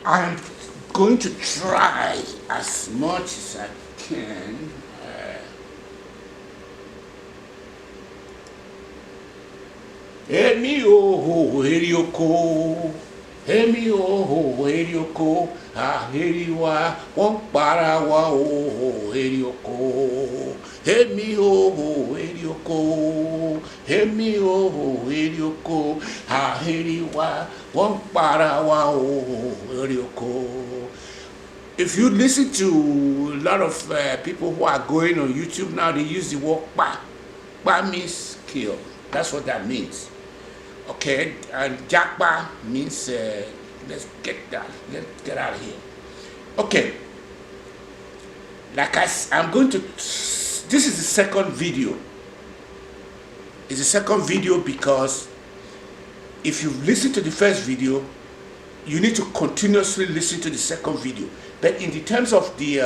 I'm going to try as much as I can. Emi oho erioko, emi oho erioko, aheriwa won para wa oho erioko, emi oho erioko, emi oho erioko, aheriwa won para wa oho erioko. If you listen to a lot of people who are going on YouTube now, they use the word pa. Pa means kill. That's what that means. Okay, and Jakba means let's get out of here. Okay, I'm going to. This is the second video. It's the second video because if you listen to the first video, you need to continuously listen to the second video. But in the terms of the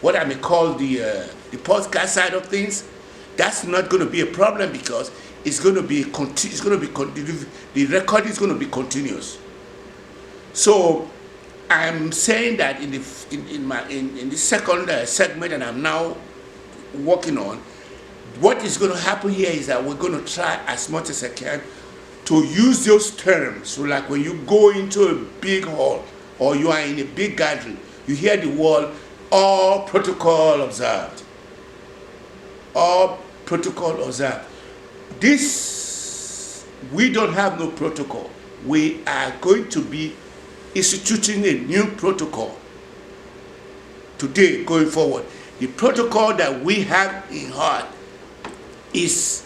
what I may call the podcast side of things, that's not going to be a problem because it's going to be the recording is going to be continuous. So I'm saying that in the second segment that I'm now working on, what is going to happen here is that we're going to try as much as I can to use those terms. So like when you go into a big hall or you are in a big gathering, you hear the word all protocol observed. All protocol observed. This, we don't have no protocol. We are going to be instituting a new protocol today going forward. The protocol that we have in heart is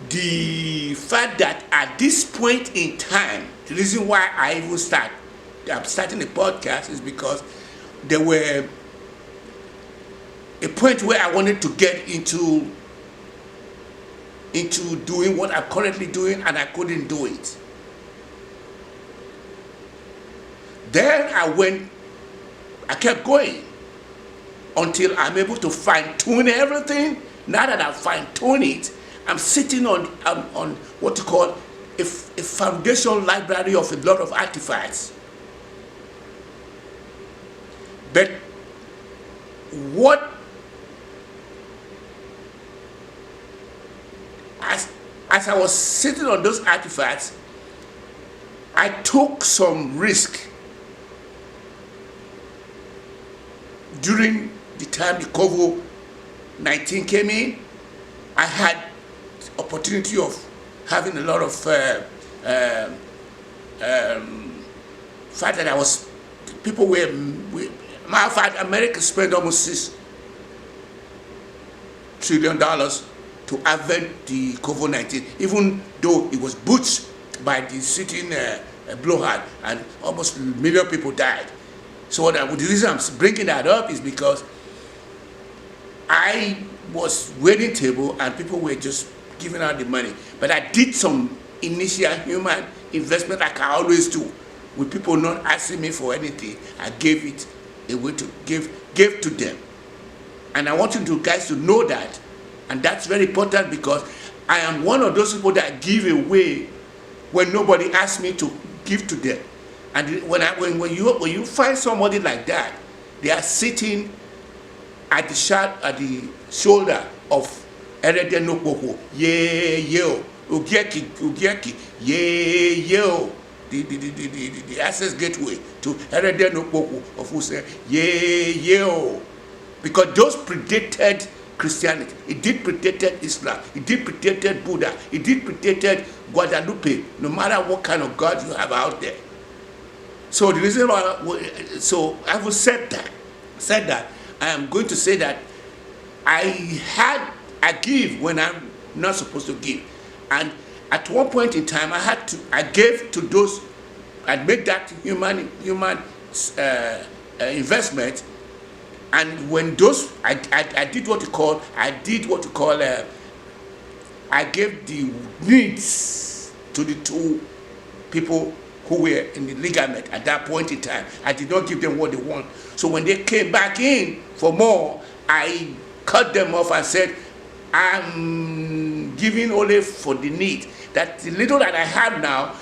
the fact that at this point in time, the reason why I'm starting a podcast is because there were a point where I wanted to get into doing what I'm currently doing and I couldn't do it. Then I kept going until I'm able to fine-tune everything. Now that I've fine-tuned it, I'm sitting on what you call a foundation library of a lot of artifacts. But as I was sitting on those artifacts, I took some risk during the time the COVID-19 came in. I had opportunity of having a lot of fact that people were, matter of fact, America spent almost $6 trillion to avert the COVID-19, even though it was butchered by the sitting blowhard and almost a million people died. So the reason I'm bringing that up is because I was waiting table and people were just giving out the money. But I did some initial human investment like I always do, with people not asking me for anything. I gave it away to gave to them. And I want you guys to know that. And that's very important because I am one of those people that give away when nobody asks me to give to them. And when you find somebody like that, they are sitting at the shoulder of Erede Nokpoko, yo, Ugieki, yo, the access gateway to Erede Nokpoko of Use, yo, because those predated Christianity, it did predated Islam, it did predated Buddha, it did predated Guadalupe, no matter what kind of God you have out there. So the reason why, so I have said that, I am going to say that I give when I'm not supposed to give. And at one point in time, I gave to those, I made that human investment. And when those, I did what you call, I gave the needs to the two people who were in the ligament at that point in time. I did not give them what they want. So when they came back in for more, I cut them off and said, I'm giving only for the need. That the little that I have now,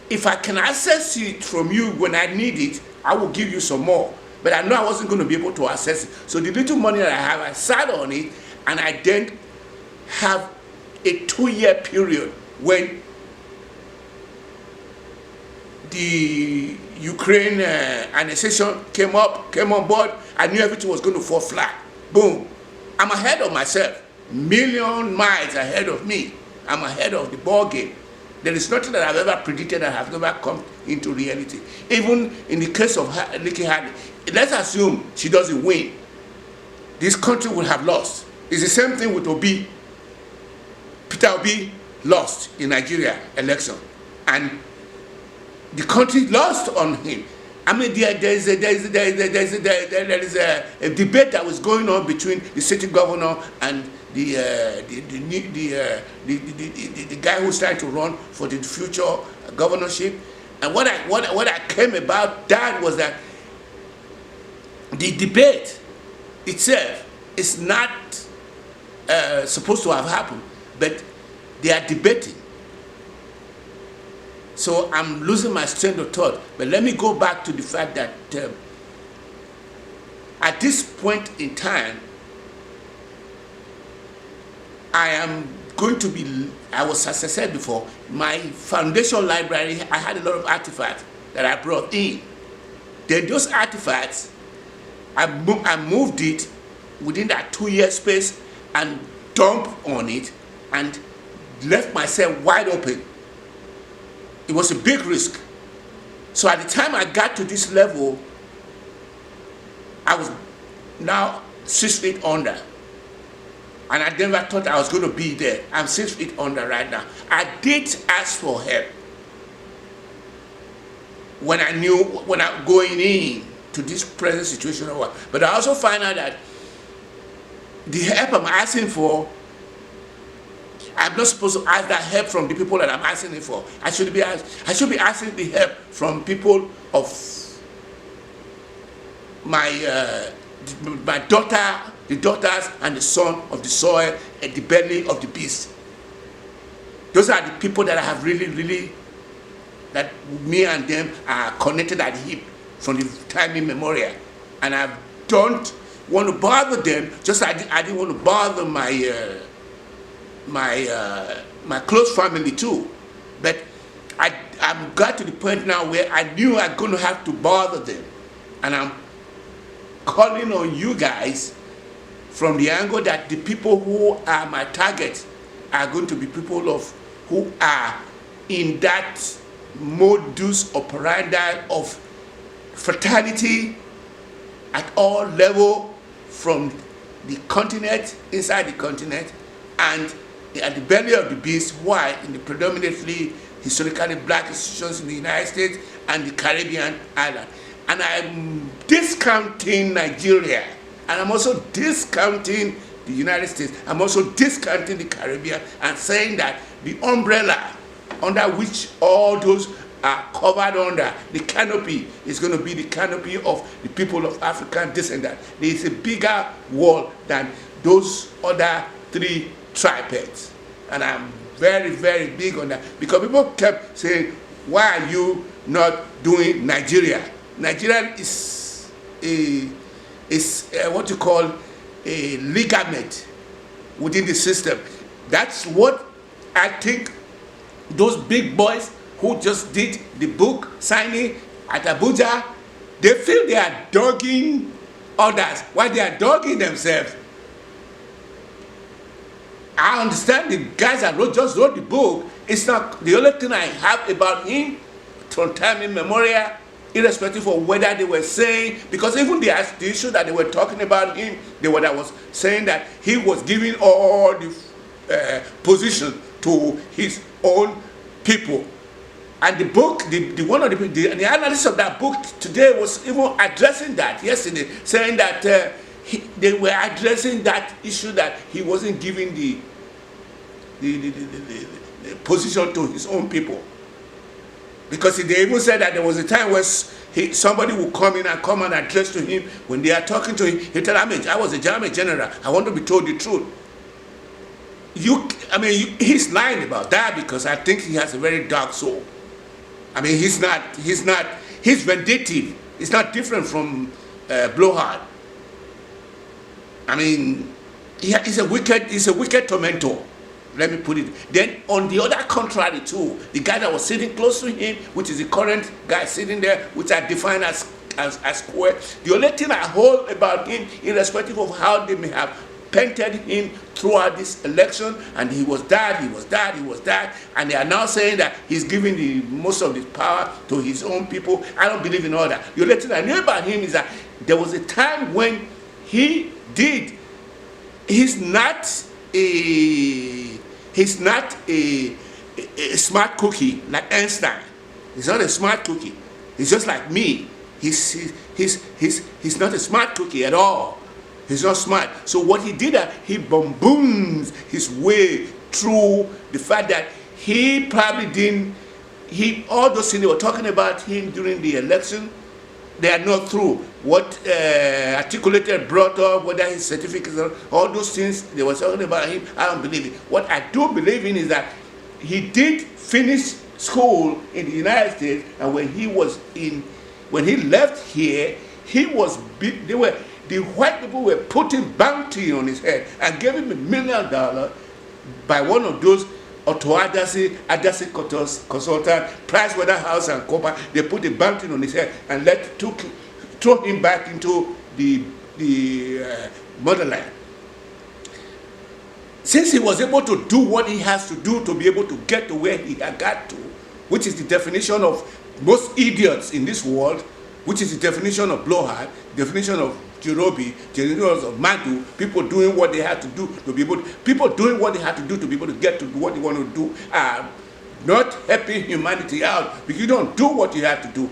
if I can access it from you when I need it, I will give you some more. But I know I wasn't going to be able to access it. So the little money that I have, I sat on it, and I then have a 2-year period when the Ukraine annexation came on board. I knew everything was going to fall flat. Boom. I'm ahead of myself. Million miles ahead of me. I'm ahead of the ball game. There is nothing that I've ever predicted that has never come into reality. Even in the case of Nikki Haley, let's assume she doesn't win. This country will have lost. It's the same thing with Obi. Peter Obi lost in Nigeria election, and the country lost on him. I mean, there is a debate that was going on between the city governor and the guy who's trying to run for the future governorship. And what I came about that was that the debate itself is not supposed to have happened, but they are debating. So I'm losing my train of thought. But let me go back to the fact that at this point in time, I am going to be, as I said before, my foundation library, I had a lot of artifacts that I brought in. Then those artifacts, I moved it within that 2-year space and dumped on it and left myself wide open. It was a big risk. So at the time I got to this level, I was now 6 feet under. And I never thought I was going to be there. I'm 6 feet under right now. I did ask for help when I'm going in to this present situation. But I also find out that the help I'm asking for, I'm not supposed to ask that help from the people that I'm asking it for. I should be asking the help from people of my daughter, the daughters and the son of the soil and the belly of the beast. Those are the people that I have really, that me and them are connected at the hip from the time immemorial. And I don't want to bother them, just I didn't want to bother my close family too. But I'm got to the point now where I knew I'm going to have to bother them. And I'm calling on you guys from the angle that the people who are my targets are going to be people who are in that modus operandi of fraternity at all level, from the continent, inside the continent, and at the belly of the beast, why in the predominantly historically black institutions in the United States and the Caribbean island. And I'm discounting Nigeria, and I'm also discounting the United States. I'm also discounting the Caribbean and saying that the umbrella under which all those are covered under, the canopy, is going to be the canopy of the people of African descent. There is a bigger wall than those other 3 tripeds. And I'm very big on that, because people kept saying, why are you not doing Nigeria? Nigeria is what you call a ligament within the system. That's what I think those big boys who just did the book signing at Abuja, they feel they are dogging others while they are dogging themselves. I understand the guys that just wrote the book. It's not the only thing I have about him from time immemorial, irrespective of whether they were saying, because even the issue that they were talking about him, that was saying that he was giving all the position to his own people. And the book, the analysis of that book today was even addressing that yesterday, saying that they were addressing that issue that he wasn't giving the position to his own people. Because they even said that there was a time where somebody would come in and address to him. When they are talking to him, he tell him, I was a German general. I want to be told the truth. He's lying about that, because I think he has a very dark soul. He's vindictive. It's not different from blowhard. I mean, he's a wicked tormentor. Let me put it. Then on the other contrary too, the guy that was sitting close to him, which is the current guy sitting there, which I define as square. The only thing I hold about him, irrespective of how they may have painted him throughout this election, and he was that, and they are now saying that he's giving the most of the power to his own people. I don't believe in all that. The only thing I knew about him is that there was a time when he did. He's not a smart cookie like Einstein. He's not a smart cookie. He's just like me. He's not a smart cookie at all. He's not smart. So what he did, he bamboons his way through the fact that he probably didn't. All those things they were talking about him during the election, they are not true. What articulated, brought up, whether his certificates, all those things they were talking about him, I don't believe it. What I do believe in is that he did finish school in the United States, and when he left here, the white people were putting bounty on his head and gave him $1 million by one of those Adherence consultant, Pricewaterhouse and Cooper. They put a bounty on his head and throw him back into the motherland. Since he was able to do what he has to do to be able to get to where he had got to, which is the definition of most idiots in this world, which is the definition of blowhard, definition of Jerobi, definition of Madu, people doing what they had to do to be able to, get to what they want to do, are not helping humanity out because you don't do what you have to do.